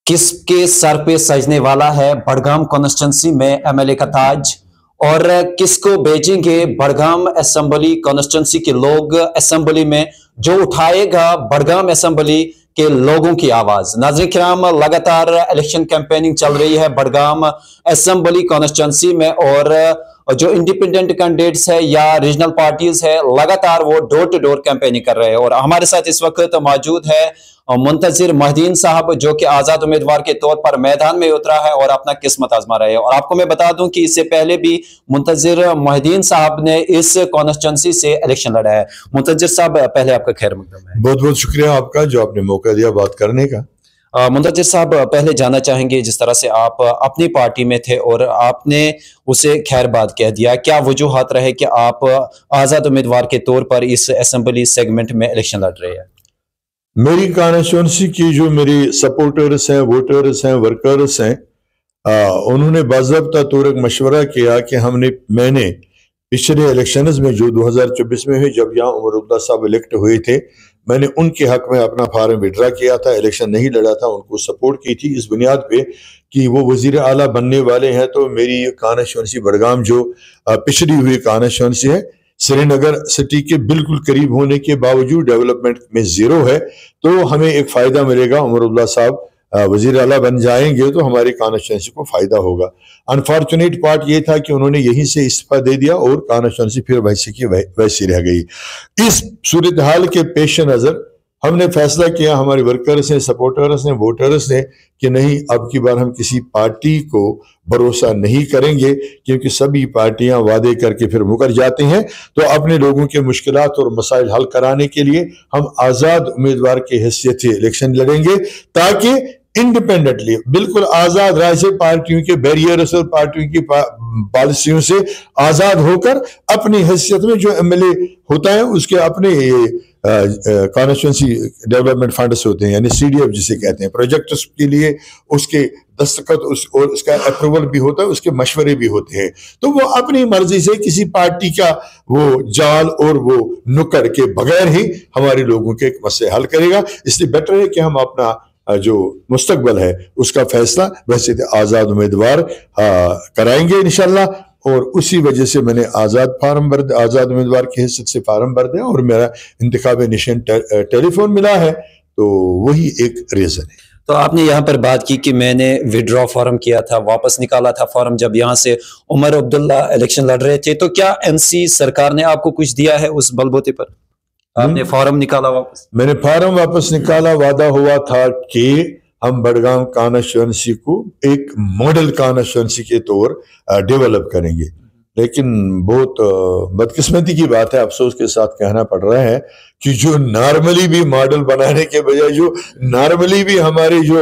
किस के सर पे सजने वाला है बड़गाम कॉन्स्टिट्यूंसी में एमएलए का ताज? और किसको भेजेंगे बड़गाम असेंबली कॉन्स्टिट्यूंसी के लोग असेंबली में, जो उठाएगा बड़गाम असेंबली के लोगों की आवाज? नाज़रीन किराम, लगातार इलेक्शन कैंपेनिंग चल रही है बड़गाम असेंबली कॉन्स्टिट्यूंसी में, और जो इंडिपेंडेंट कैंडिडेट्स है या रीजनल पार्टीज है, लगातार वो डोर टू डोर कैंपेनिंग कर रहे हैं। और हमारे साथ इस वक्त मौजूद है मुंतजिर मोहिद्दीन साहब, जो कि आजाद उम्मीदवार के तौर पर मैदान में उतरा है और अपना किस्मत आजमा रहे हैं। और आपको मैं बता दूं कि इससे पहले भी मुंतजिर मोहिद्दीन साहब ने इस कॉन्स्टिट्यूंसी से इलेक्शन लड़ा है। मुंतजिर साहब, पहले आपका खैर मकदम है। बहुत बहुत शुक्रिया आपका जो आपने मौका दिया बात करने का। मुंतजिर साहब, पहले जानना चाहेंगे, जिस तरह से आप अपनी पार्टी में थे और आपने उसे खैरबाद कह दिया, क्या वजूहात रहे कि आप आजाद उम्मीदवार के तौर पर इस असेंबली सेगमेंट में इलेक्शन लड़ रहे हैं? मेरी कॉन्स्टिट्यूंसी की जो मेरी सपोर्टर्स हैं, वोटर्स हैं, वर्कर्स हैं, उन्होंने बाज़ाब्ता तौर एक मशवरा किया कि मैंने पिछले इलेक्शंस में जो 2024 में हुए, जब यहाँ उमर अब्दुल्ला साहब इलेक्ट हुए थे, मैंने उनके हक में अपना फार्म विड्रा किया था, इलेक्शन नहीं लड़ा था, उनको सपोर्ट की थी इस बुनियाद पे कि वो वजीर आला बनने वाले हैं। तो मेरी कॉन्स्टिट्यूंसी बड़गाम जो पिछड़ी हुई कॉन्स्टिट्यूंसी है, श्रीनगर सिटी के बिल्कुल करीब होने के बावजूद डेवलपमेंट में जीरो है, तो हमें एक फ़ायदा मिलेगा। उमर अब्दुल्ला साहब वजीर आला बन जाएंगे तो हमारी कॉन्स्टिट्यूंसी को फ़ायदा होगा। अनफॉर्चुनेट पार्ट ये था कि उन्होंने यहीं से इस्तीफा दे दिया और कॉन्स्टिट्यूंसी फिर वैसी की वैसी रह गई। इस सूरत हाल के पेश नज़र हमने फैसला किया, हमारे वर्कर्स ने, सपोर्टर्स ने, वोटर्स ने, कि नहीं, अब की बार हम किसी पार्टी को भरोसा नहीं करेंगे, क्योंकि सभी पार्टियां वादे करके फिर मुकर जाती हैं। तो अपने लोगों के मुश्किलात और मसाइल हल कराने के लिए हम आज़ाद उम्मीदवार की हैसियत से इलेक्शन लड़ेंगे, ताकि इंडिपेंडेंटली, बिल्कुल आज़ाद राय से, पार्टियों के बैरियर्स और पार्टियों की पॉलिसियों से आज़ाद होकर अपनी हैसियत में जो एमएलए होता है उसके अपने कॉन्स्टिट्यूंसी डेवलपमेंट फंड्स होते हैं, यानी सीडीएफ जिसे कहते हैं, प्रोजेक्ट्स के लिए उसके दस्तखत और उसका अप्रूवल भी होता है, उसके मशवरे भी होते हैं। तो वो अपनी मर्जी से किसी पार्टी का वो जाल और वो नुक्कड़ के बगैर ही हमारे लोगों के मसले हल करेगा। इसलिए बेटर है कि हम अपना जो मुस्तकबल है उसका फैसला वैसे आज़ाद उम्मीदवार कराएंगे इंशाल्लाह। और उसी वजह से मैंने आज़ाद उम्मीदवार की हैसियत से फार्म भर दिया और मेरा इंतखाब निशान टेलीफोन मिला है, तो वही एक रीज़न है। तो आपने यहाँ पर बात की कि मैंने विड्रॉ फॉर्म किया था, वापस निकाला था फॉर्म जब यहाँ से उमर अब्दुल्ला इलेक्शन लड़ रहे थे, तो क्या एनसी सरकार ने आपको कुछ दिया है उस बलबूते पर? आपने फॉर्म निकाला वापस? मैंने फॉर्म वापस निकाला। वादा हुआ था कि हम बड़गाम कॉन्स्टिट्यूंसी को एक मॉडल कॉन्स्टिट्यूंसी के तौर डेवलप करेंगे, लेकिन बहुत बदकिस्मती की बात है, अफसोस के साथ कहना पड़ रहा है कि जो नॉर्मली भी मॉडल बनाने के बजाय जो नॉर्मली भी हमारे जो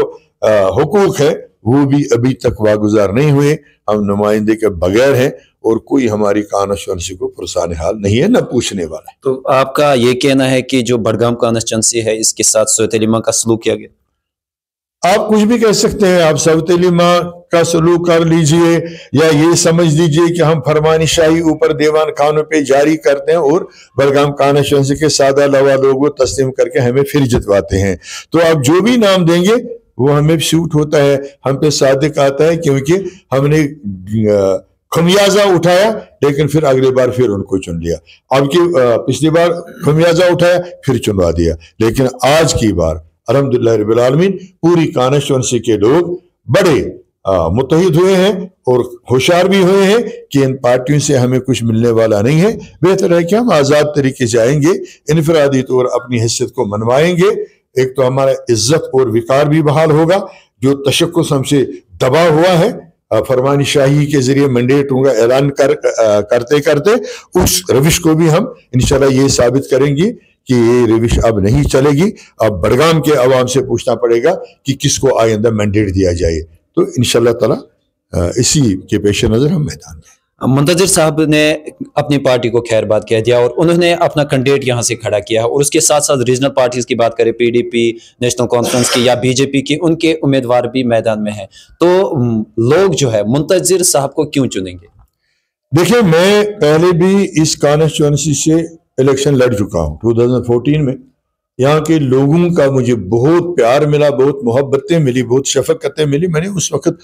हुकूक है वो भी अभी तक वागुजार नहीं हुए। हम नुमाइंदे के बगैर हैं और कोई हमारी कॉन्स्टिट्यूंसी को पुरसान हाल नहीं है, न पूछने वाला है। तो आपका ये कहना है कि जो बड़गाम कॉन्स्टिट्यूंसी है इसके साथ सौतेली मां का सलूक किया गया? आप कुछ भी कह सकते हैं, आप सौतेली मां का सलूक कर लीजिए या ये समझ लीजिए कि हम फरमानी शाही ऊपर दीवान खानों पे जारी करते हैं और बड़गाम कॉन्स्टिट्यूंसी के सादा लवा लोगों को तस्लीम करके हमें फिर जितवाते हैं। तो आप जो भी नाम देंगे वो हमें सूट होता है, हम पे सादिक आता है, क्योंकि हमने खमियाजा उठाया लेकिन फिर अगली बार फिर उनको चुन लिया। अब की पिछली बार खमियाजा उठाया फिर चुनवा दिया, लेकिन आज की बार अल्हम्दुलिल्लाह रब्बिल आलमीन पूरी कॉन्स्टिट्यूंसी के लोग बड़े मुत्तहिद हुए हैं और होशियार भी हुए हैं कि इन पार्टियों से हमें कुछ मिलने वाला नहीं है। बेहतर है कि हम आज़ाद तरीके से आएंगे, इनफरादी तौर अपनी हैसियत को मनवाएंगे। एक तो हमारा इज्जत और विकार भी बहाल होगा, जो तशक्कुस हमसे दबा हुआ है फरमानी शाही के जरिए मैंडेटों का ऐलान करते करते, उस रविश को भी हम इंशाल्लाह ये साबित करेंगे कि ये रविश अब नहीं चलेगी। अब बड़गाम के अवाम से पूछना पड़ेगा कि किसको आइंदा मैंडेट दिया जाए। तो इंशाल्लाह ताला इसी के पेश नज़र हम मैदान में। मुंतजिर साहब ने अपनी पार्टी को खैरबाद कह दिया और उन्होंने अपना कैंडिडेट यहाँ से खड़ा किया, और उसके साथ साथ रीजनल पार्टीज की बात करें, पीडीपी, नेशनल कॉन्फ्रेंस की या बीजेपी की, उनके उम्मीदवार भी मैदान में हैं। तो लोग जो है मुंतजिर साहब को क्यों चुनेंगे? देखिए, मैं पहले भी इस कॉन्स्टिट्यूंसी से इलेक्शन लड़ चुका हूँ 2014 में, یہاں کے لوگوں کا مجھے بہت پیار ملا، بہت محبتیں ملی، بہت شفقتیں ملی. میں نے اس وقت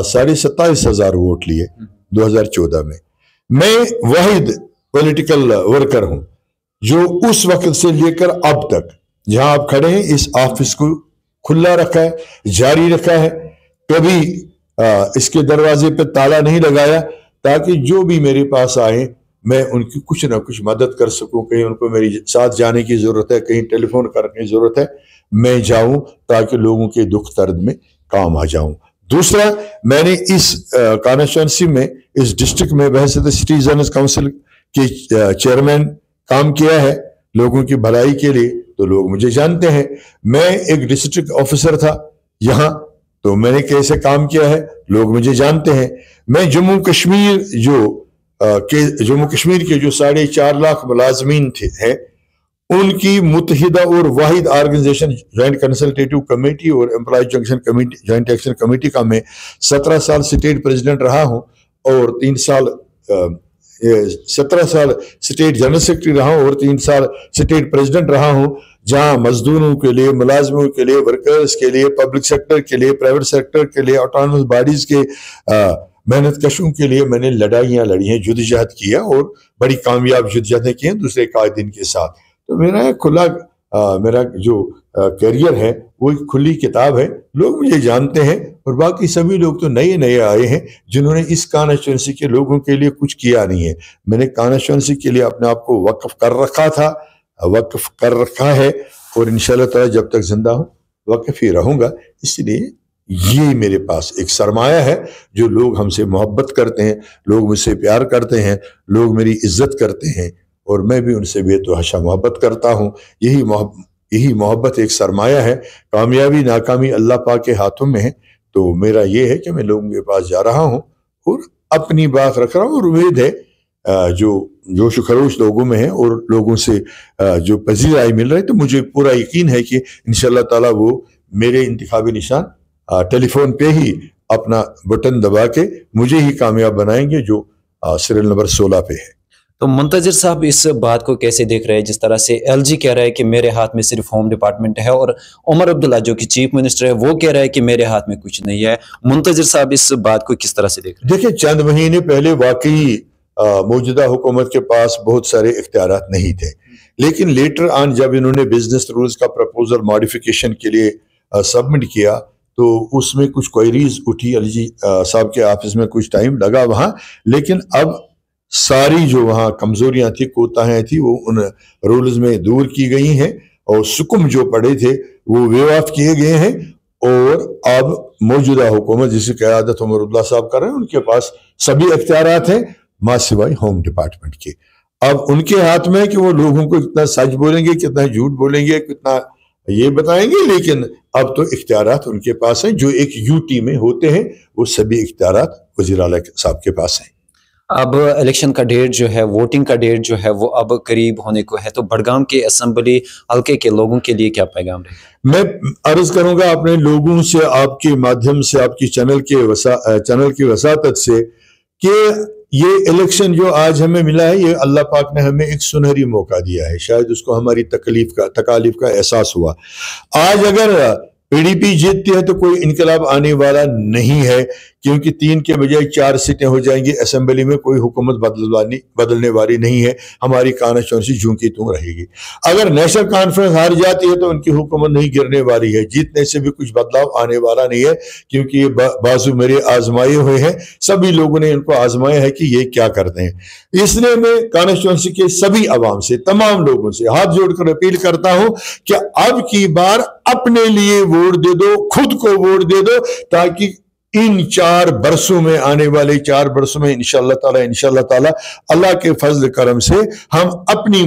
27,500 ووٹ لیے 2014 میں. میں واحد پولیٹیکل ورکر ہوں جو اس وقت سے لے کر اب تک جہاں آپ کھڑے ہیں اس آفس کو کھلا رکھا ہے، جاری رکھا ہے. کبھی اس کے دروازے پہ تالا نہیں لگایا تاکہ جو بھی میرے پاس آئے میں ان کی کچھ نہ کچھ مدد کر سکوں. کہیں ان کو میری ساتھ جانے کی ضرورت ہے، کہیں ٹیلی فون کرنے کی ضرورت ہے، میں جاؤں تاکہ لوگوں کے دکھ درد میں کام آ جاؤں. دوسرا، میں نے اس کانسٹیچوئنسی میں، اس ڈسٹرکٹ میں بحیثیت سٹیزنز کونسل کے چیئرمین کام کیا ہے لوگوں کی بھلائی کے لیے. تو لوگ مجھے جانتے ہیں. میں ایک ڈسٹرکٹ آفیسر تھا یہاں، تو میں نے کیسے کام کیا ہے لوگ مجھے جانتے ہیں. میں جموں کشمیر جموں کشمیر کے جو 4.5 لاکھ ملازمین ہیں ان کی متحدہ اور واحد آرگنائزیشن جوائنٹ کنسلٹیٹو کمیٹی اور امپلائی جوائنٹ ایکشن کمیٹی کا میں 17 سال اسٹیٹ پریزیڈنٹ رہا ہوں اور 17 سال اسٹیٹ جنرل سیکرٹری رہا ہوں اور 3 سال اسٹیٹ پریزیڈنٹ رہا ہوں. جہاں مزدوروں کے لیے، ملازموں کے لیے، ورکرز کے لیے، پبلک سیکٹر کے لیے، پرائیویٹ سیکٹر کے لیے، آٹونومس باڈیز کے محنت کشوں کے لیے میں نے لڑائیاں لڑی ہیں، جدوجہد کیا اور بڑی کامیاب جدوجہدیں کی ہیں دوسرے قائدین کے ساتھ. تو میرا جو کیریئر ہے وہ ایک کھلی کتاب ہے. لوگ مجھے جانتے ہیں اور باقی سبھی لوگ تو نئے آئے ہیں جنہوں نے اس کانسٹیچوئنسی کے لوگوں کے لیے کچھ کیا نہیں ہے. میں نے کانسٹیچوئنسی کے لیے اپنے آپ کو وقف کر رکھا ہے اور انشاءاللہ تعالی جب تک زندہ ہوں وقف ہی رہوں گا. اس لیے یہ میرے پاس ایک سرمایہ ہے جو لوگ ہم سے محبت کرتے ہیں، لوگ مجھ سے پیار کرتے ہیں، لوگ میری عزت کرتے ہیں اور میں بھی ان سے بے تحاشا محبت کرتا ہوں. یہی محبت ایک سرمایہ ہے. کامیابی ناکامی اللہ پاک کے ہاتھوں میں ہے. تو میرا یہ ہے کہ میں لوگوں کے پاس جا رہا ہوں اور اپنی بات رکھ رہا ہوں اور امید ہے جو جوش و خروش لوگوں میں ہے اور لوگوں سے جو پذیرائی مل رہی ہے، تو مجھے پورا یقین ہے کہ انشاءاللہ تعالی وہ میرے انتخابی نشان ٹیلی فون پہ ہی اپنا بٹن دبا کے مجھے ہی کامیاب بنائیں گے جو سیریل نمبر 16 پہ ہے. تو منتظر صاحب اس بات کو کیسے دیکھ رہے ہیں جس طرح سے ایل جی کہہ رہا ہے کہ میرے ہاتھ میں صرف ہوم ڈپارٹمنٹ ہے اور عمر عبداللہ جو کہ چیف منسٹر ہے وہ کہہ رہا ہے کہ میرے ہاتھ میں کچھ نہیں ہے. منتظر صاحب اس بات کو کس طرح سے دیکھ رہے ہیں؟ دیکھیں، چند مہینے پہلے واقعی موجودہ حکومت کے پاس بہت سارے اختیارات نہیں تھے، لیکن لیٹر آن جب انہوں نے بزنس رولز کا پروپوزل ماڈیفیکیشن کے لیے سبمٹ کیا تو اس میں کچھ کوئریز اٹھی. علی جی صاحب کے آفس میں کچھ ٹائم لگا وہاں، لیکن اب ساری جو وہاں کمزوریاں تھی، کوتاہیاں تھی، وہ ان رولز میں دور کی گئی ہیں اور سکم جو پڑے تھے وہ ویو آف کیے گئے ہیں. اور اب موجودہ حکومت جس کی قیادت عمر عبداللہ صاحب کر رہے ہیں ان کے پاس سبھی اختیارات ہیں ماں سوائے ہوم ڈپارٹمنٹ کے. اب ان کے ہاتھ میں ہے کہ وہ لوگوں کو کتنا سچ بولیں گے، کتنا جھوٹ بولیں گے، کتنا یہ بتائیں گے، لیکن اب تو اختیارات ان کے پاس ہیں جو ایک یو ٹی میں ہوتے ہیں. وہ سبھی اختیارات وزیر اعلیٰ صاحب کے پاس ہیں. اب الیکشن کا ڈیٹ جو ہے، ووٹنگ کا ڈیٹ جو ہے وہ اب قریب ہونے کو ہے، تو بڑگام کے اسمبلی حلقے کے لوگوں کے لیے کیا پیغام رہے؟ میں عرض کروں گا اپنے لوگوں سے، آپ کے مادھیم سے، آپ کی چینل کی وساطت سے، کہ یہ الیکشن جو آج ہمیں ملا ہے، یہ اللہ پاک نے ہمیں ایک سنہری موقع دیا ہے. شاید اس کو ہماری تکالیف کا احساس ہوا. آج اگر پی ڈی پی جیتتی ہے تو کوئی انقلاب آنے والا نہیں ہے، کیونکہ 3 کے بجائے 4 سیٹیں ہو جائیں گی اسمبلی میں. کوئی حکومت بدلنے والی نہیں ہے. ہماری کانسٹیچوئنسی جوں کی توں رہے گی. اگر نیشنل کانفرنس ہار جاتی ہے تو ان کی حکومت نہیں گرنے والی ہے. جیتنے سے بھی کچھ بدلاؤ آنے والا نہیں ہے، کیونکہ یہ بازو میرے آزمائے ہوئے ہیں. سبھی لوگوں نے ان کو آزمایا ہے کہ یہ کیا کرتے ہیں. اس لیے میں کانسٹیچوئنسی کے سبھی عوام سے، تمام لوگوں سے ہاتھ جوڑ کر اپیل کرتا ہوں کہ اب کی بار اپنے لیے ووٹ دے دو، خود کو ووٹ دے دو، تاکہ ان 4 برسوں میں، آنے والے 4 برسوں میں انشاءاللہ تعالی اللہ کے فضل کرم سے ہم اپنی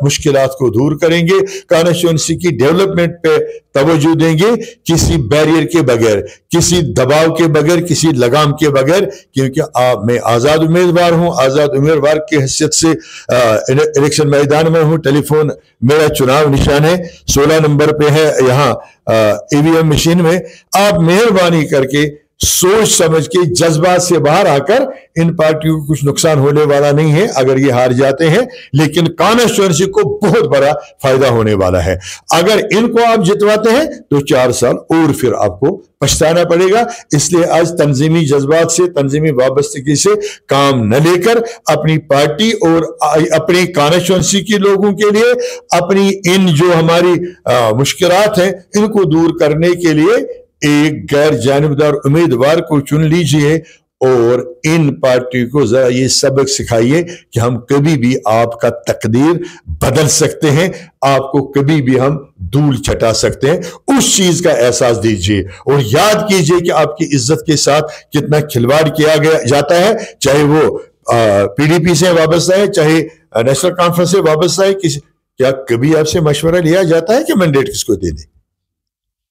مشکلات کو دور کریں گے، کانسٹیچوئنسی کی ڈیولپمنٹ پہ توجہ دیں گے، کسی بیریئر کے بغیر، کسی دباؤ کے بغیر، کسی لگام کے بغیر. کیونکہ میں آزاد امیدوار ہوں، آزاد امیدوار کی حیثیت سے الیکشن میدان میں ہوں. ٹیلی فون میرا چناؤ نشان ہے، 16 نمبر پہ ہے یہاں ای وی ایم مشین میں. آپ مہربانی کر کے सोच समझ के जज्बात से बाहर आकर इन पार्टियों को कुछ नुकसान होने वाला नहीं है अगर ये हार जाते हैं, लेकिन कॉन्स्टिट्यूएंसी को बहुत बड़ा फायदा होने वाला है। अगर इनको आप जितवाते हैं तो 4 साल और फिर आपको पछताना पड़ेगा। इसलिए आज तंजीमी जज्बात से, तंजीमी वाबस्तगी से काम न लेकर अपनी पार्टी और अपनी कॉन्स्टिट्यूएंसी के लोगों के लिए, अपनी इन जो हमारी मुश्किलात हैं इनको दूर करने के लिए एक गैर जानिबदार उम्मीदवार को चुन लीजिए और इन पार्टी को जरा ये सबक सिखाइए कि हम कभी भी आपका तकदीर बदल सकते हैं, आपको कभी भी हम धूल चटा सकते हैं। उस चीज का एहसास दीजिए और याद कीजिए कि आपकी इज्जत के साथ कितना खिलवाड़ किया गया जाता है, चाहे वो पीडीपी से वाबस्ता है, चाहे नेशनल कॉन्फ्रेंस से वाबस्ता है। क्या कभी आपसे मशवरा लिया जाता है कि मैंडेट किसको दे दें?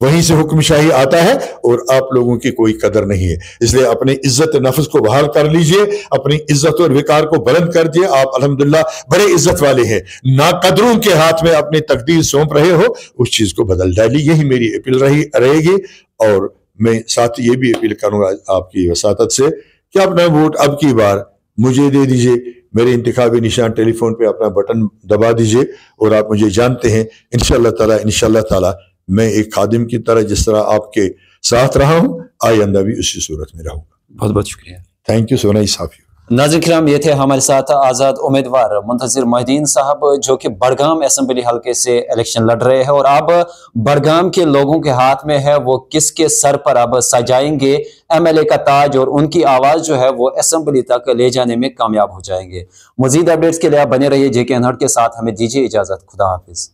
वहीं से हुक्मशाही आता है और आप लोगों की कोई कदर नहीं है। इसलिए अपनी इज्जत नफ्स को बहाल कर लीजिए, अपनी इज्जत और विकार को बुलंद कर दिए। आप अल्हम्दुलिल्लाह बड़े इज्जत वाले हैं, नाकदरों के हाथ में अपनी तकदीर सौंप रहे हो, उस चीज को बदल डालिए। यही मेरी अपील रहेगी। और मैं साथ ये भी अपील करूंगा आपकी वसातत से कि अपना वोट अब की बार मुझे दे दीजिए। मेरे इंतखाबी निशान टेलीफोन पे अपना बटन दबा दीजिए और आप मुझे जानते हैं इंशाअल्लाह ताला मैं एक खादिम की तरह जिस तरह आपके साथ रहा हूं, आइंदा भी उसी सूरत में रहूंगा। बहुत बहुत शुक्रिया। Thank you so nice of you. नाज़रीन किराम, ये थे हमारे साथ आज़ाद उम्मीदवार मुंतज़िर मोहिद्दीन साहब, जो कि बड़गाम असेंबली हल्के से इलेक्शन लड़ रहे हैं और अब बड़गाम के लोगों के हाथ में है वो किसके सर पर अब सजाएंगे एमएलए का ताज और उनकी आवाज़ जो है वो असेंबली तक ले जाने में कामयाब हो जाएंगे। मज़ीद अपडेट्स के लिए आप बने रहिए जेके अनहट के साथ। हमें दीजिए इजाज़त। खुदा हाफिज़।